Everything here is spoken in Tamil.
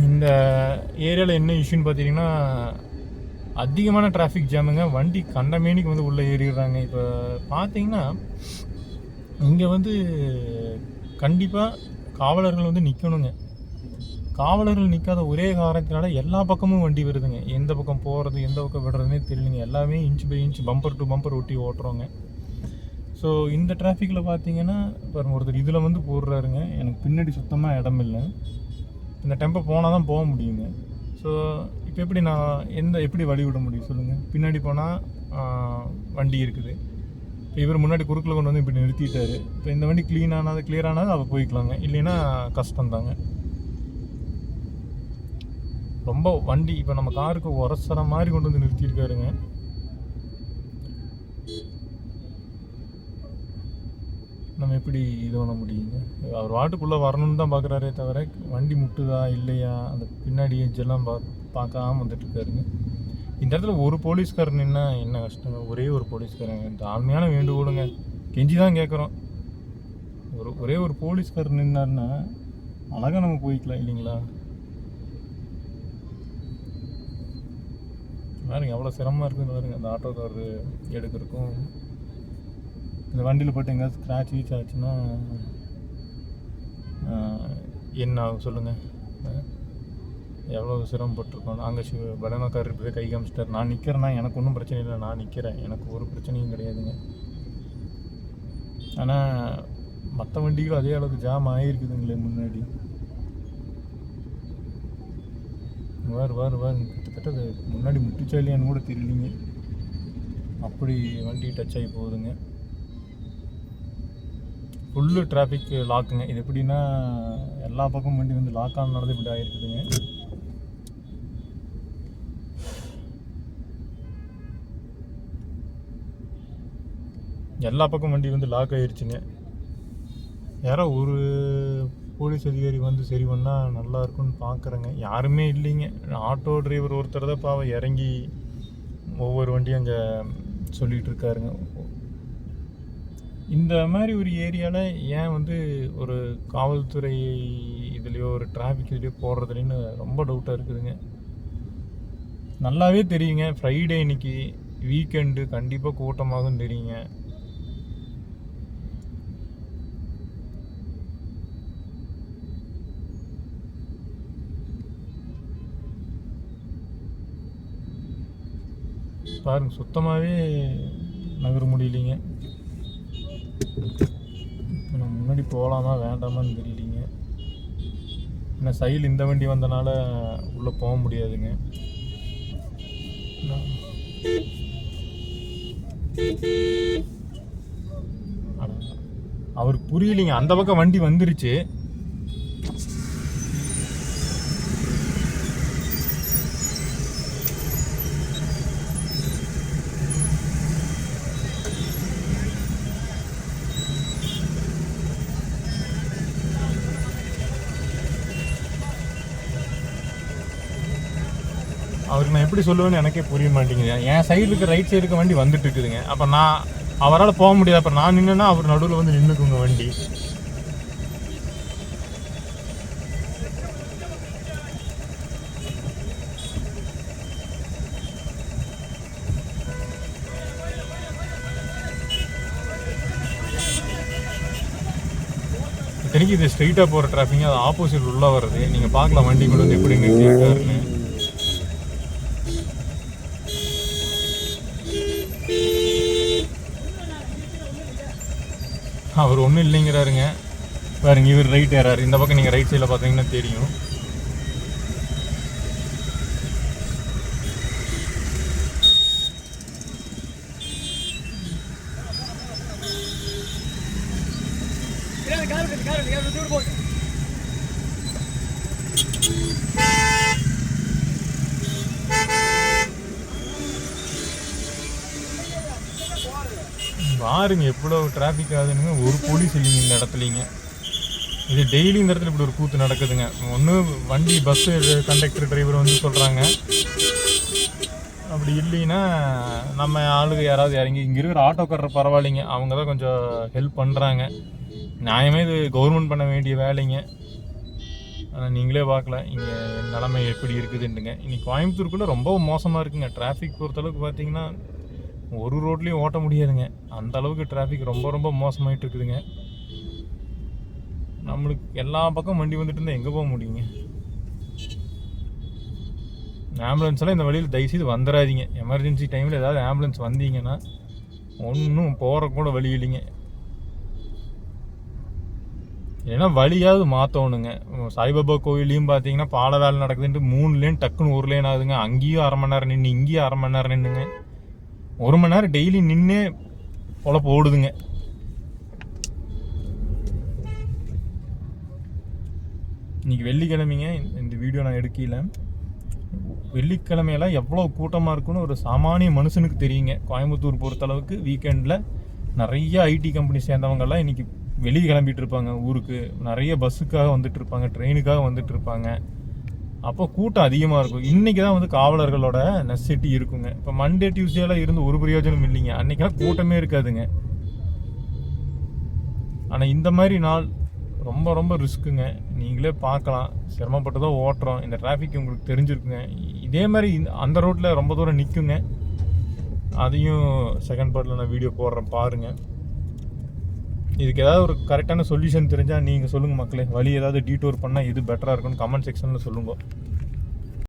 இந்த ஏரியாவில் என்ன இஷ்யூன்னு பார்த்தீங்கன்னா அதிகமான டிராஃபிக் ஜாமுங்க. வண்டி கண்டமேனிக்கு வந்து உள்ளே ஏறிடுறாங்க. இப்போ பார்த்தீங்கன்னா இங்கே வந்து கண்டிப்பாக காவலர்கள் வந்து நிற்கணுங்க. காவலர்கள் நிற்காத ஒரே காரணத்தினால எல்லா பக்கமும் வண்டி வருதுங்க. எந்த பக்கம் போகிறது எந்த பக்கம் விடுறதுனே தெரியலைங்க. எல்லாமே inch by inch bumper to bumper ஒட்டி ஓட்டுறோங்க. ஸோ இந்த டிராஃபிக்கில் பார்த்தீங்கன்னா பாருங்கள், ஒருத்தர் இதில் வந்து போடுறாருங்க. எனக்கு பின்னாடி சுத்தமாக இடம் இல்லை. இந்த டெம்போ போனால் தான் போக முடியுங்க. ஸோ இப்போ எப்படி நான் எப்படி வழி விட முடியும் சொல்லுங்கள்? பின்னாடி போனால் வண்டி இருக்குது. இப்போ இவர் முன்னாடி குறுக்கில் கொண்டு வந்து இப்படி நிறுத்திட்டார். இப்போ இந்த வண்டி கிளியர் ஆனது அதை போய்க்கலாங்க, இல்லைன்னா கஷ்டம்தாங்க. ரொம்ப வண்டி இப்போ நம்ம காருக்கு உரசுற மாதிரி கொண்டு வந்து நிறுத்தியிருக்காருங்க. நம்ம எப்படி இது பண்ண முடியுங்க? அவர் வாட்டுக்குள்ளே வரணும்னு தான் பார்க்குறாரே தவிர வண்டி முட்டுதா இல்லையா அந்த பின்னாடி எஜ்ஜெல்லாம் பார்க்காம வந்துட்டுருக்காருங்க. இந்த இடத்துல ஒரு போலீஸ்காரர் நின்னா என்ன கஷ்டங்க? ஒரே ஒரு போலீஸ்காரங்க. தாழ்மையான வேண்டுகோளுங்க, கெஞ்சி தான் கேட்குறோம். ஒரே ஒரு போலீஸ்காரர் நின்னாருன்னா அழகாக நம்ம போய்க்கலாம் இல்லைங்களா? பாருங்க எவ்வளோ சிரமமாக இருக்குதுன்னு பாருங்க. அந்த ஆட்டோக்காரர் எடுக்கிறதுக்கும் இந்த வண்டியில் போட்டு எங்கேயாவது ஸ்க்ராட்ச் ரீச் ஆச்சுன்னா என்ன ஆகும் சொல்லுங்கள்? எவ்வளோ சிரமப்பட்டிருக்கோம். அங்கே பலனக்காரர் இப்படியே கை காமிச்சிட்டார். நான் நிற்கிறேன்னா எனக்கு ஒன்றும் பிரச்சனை இல்லை, நான் நிற்கிறேன், எனக்கு ஒரு பிரச்சனையும் கிடையாதுங்க. ஆனால் மற்ற வண்டிகளும் அதே அளவுக்கு ஜாம் ஆகிருக்குதுங்களே முன்னாடி. வாரு கிட்டத்தட்ட முன்னாடி முட்டிச்சா இல்லையான்னு கூட தெரியலிங்க, அப்படி வண்டி டச் ஆகி போகுதுங்க. ஃபுல்லு டிராஃபிக் லாக்குங்க. இது எப்படின்னா எல்லா பக்கமும் வண்டி வந்து லாக் ஆனது இப்படி ஆகிருக்குதுங்க. எல்லா பக்கம் வண்டி வந்து லாக் ஆகிருச்சுங்க. யாரோ ஒரு போலீஸ் அதிகாரி வந்து சரி பண்ணால் நல்லா இருக்குன்னு பார்க்குறேங்க. யாருமே இல்லைங்க. ஆட்டோ டிரைவர் ஒருத்தர் தான் பாவம் இறங்கி ஒவ்வொரு வண்டியும் அங்கே சொல்லிகிட்டு இருக்காருங்க. இந்த மாதிரி ஒரு ஏரியாவில் ஏன் வந்து ஒரு காவல்துறை இதுலேயோ ஒரு டிராஃபிக் இதுலேயோ போடுறதுலேன்னு ரொம்ப டவுட்டாக இருக்குதுங்க. நல்லாவே தெரியுங்க, ஃப்ரைடே இன்னைக்கு வீக்கெண்டு கண்டிப்பாக கூட்டமாகும் தெரியுங்க. பாருங்க சுத்தமாகவே நகர முடியலைங்க. நம்ம முன்னாடி போகலாமா வேண்டாமான்னு தெரியலிங்க. ஏன்னா சைடில் இந்த வண்டி வந்தனால உள்ளே போக முடியாதுங்க. அவருக்கு புரியலைங்க, அந்த பக்கம் வண்டி வந்துருச்சு. அவருக்கு நான் எப்படி சொல்லுவேன்னு எனக்கே புரிய மாட்டேங்குது. என் சைடுக்கு ரைட் சைடுக்கு வண்டி வந்துட்டு இருக்குதுங்க. அப்போ நான் அவரால் போக முடியாது. அப்புறம் நான் நின்றுன்னா அவர் நடுவில் வந்து நின்றுக்குங்க வண்டி. இத்தனைக்கு இது ஸ்ட்ரெயிட்டாக போகிற டிராஃபிக், அது ஆப்போசிட் உள்ளே வர்றது. நீங்கள் பார்க்கலாம் வண்டி கூட வந்து எப்படி நிறுத்திருக்காருன்னு. அவர் ஒன்றும் இல்லைங்கிறாருங்க. பாருங்க இவர் ரைட் ஏறாரு. இந்த பக்கம் நீங்கள் ரைட் சைடில் பார்த்தீங்கன்னா தெரியும். பாருங்க எவ்வளோ டிராஃபிக் ஆகுதுங்க. ஒரு போலீஸ் இல்லைங்க இந்த இடத்துலிங்க. இது டெய்லி இந்த இடத்துல இப்படி ஒரு கூத்து நடக்குதுங்க. ஒன்று வண்டி பஸ்ஸு கண்டக்டர் டிரைவர் வந்து சொல்கிறாங்க, அப்படி இல்லைன்னா நம்ம ஆளுங்க யாராவது இறங்கி இங்கே இருக்கிற ஆட்டோக்காரர் பரவாயில்லைங்க, அவங்க தான் கொஞ்சம் ஹெல்ப் பண்ணுறாங்க. நியாயமே இது கவர்மெண்ட் பண்ண வேண்டிய வேலைங்க. ஆனால் நீங்களே பார்க்கல இங்கே நிலைமை எப்படி இருக்குதுன்னுங்க. இன்னைக்கு கோயம்புத்தூருக்குள்ளே ரொம்ப மோசமாக இருக்குங்க. டிராஃபிக் பொறுத்தளவுக்கு பார்த்தீங்கன்னா ஒரு ரோட்லேயும் ஓட்ட முடியாதுங்க. அந்த அளவுக்கு டிராஃபிக் ரொம்ப ரொம்ப மோசமாயிட்டு இருக்குதுங்க. நம்மளுக்கு எல்லா பக்கம் வண்டி வந்துட்டு இருந்தால் எங்கே போக முடியுங்க? ஆம்புலன்ஸ் எல்லாம் இந்த வழியில் தயவுசெய்து வந்துடாதீங்க. எமர்ஜென்சி டைமில் ஏதாவது ஆம்புலன்ஸ் வந்தீங்கன்னா ஒன்றும் போகிற கூட வழி இல்லைங்க. ஏன்னா வழியாவது மாற்றணுங்க. சாய்பாபா கோயிலையும் பார்த்தீங்கன்னா பால வேலை நடக்குதுன்ட்டு 3 லேன் டக்குன்னு 1 லேன் ஆகுதுங்க. அங்கேயும் அரை மணி நேரம் நின்று, இங்கேயும் அரை மணி நேரம் நின்றுங்க. 1 மணி நேரம் டெய்லி நின்று பொழப்பு ஓடுதுங்க. இன்னைக்கு வெள்ளிக்கிழமைங்க. இந்த வீடியோ நான் எடுக்கல. வெள்ளிக்கிழமையெல்லாம் எவ்வளோ கூட்டமாக இருக்குன்னு ஒரு சாமானிய மனுஷனுக்கு தெரியுங்க. கோயம்புத்தூர் பொறுத்தளவுக்கு வீக்கெண்டில் நிறைய ஐடி கம்பெனி சேர்ந்தவங்கெல்லாம் இன்றைக்கி வெளியே கிளம்பிட்டு இருப்பாங்க. ஊருக்கு நிறைய பஸ்ஸுக்காக வந்துட்டு இருப்பாங்க, ட்ரெயினுக்காக வந்துட்டு இருப்பாங்க. அப்போ கூட்டம் அதிகமாக இருக்கும். இன்றைக்கி தான் வந்து காவலர்களோட நெசசிட்டி இருக்குங்க. இப்போ மண்டே டியூஸ்டேலாம் இருந்து ஒரு பிரயோஜனம் இல்லைங்க. அன்றைக்கெல்லாம் கூட்டமே இருக்காதுங்க. ஆனால் இந்த மாதிரி நாள் ரொம்ப ரொம்ப ரிஸ்க்குங்க. நீங்களே பார்க்கலாம், சிரமப்பட்டு தான் ஓட்டுறோம். இந்த டிராஃபிக் உங்களுக்கு தெரிஞ்சிருக்குங்க. இதே மாதிரி அந்த ரோட்டில் ரொம்ப தூரம் நிற்குங்க. அதையும் செகண்ட் பார்ட்டில் நான் வீடியோ போடுறேன், பாருங்கள். இதுக்கு ஏதாவது ஒரு கரெக்டான சொல்யூஷன் தெரிஞ்சால் நீங்கள் சொல்லுங்கள் மக்களே. வழி ஏதாவது டீட்டோர் பண்ணால் எது பெட்டராக இருக்குன்னு கமெண்ட் செக்ஷனில் சொல்லுங்கள்.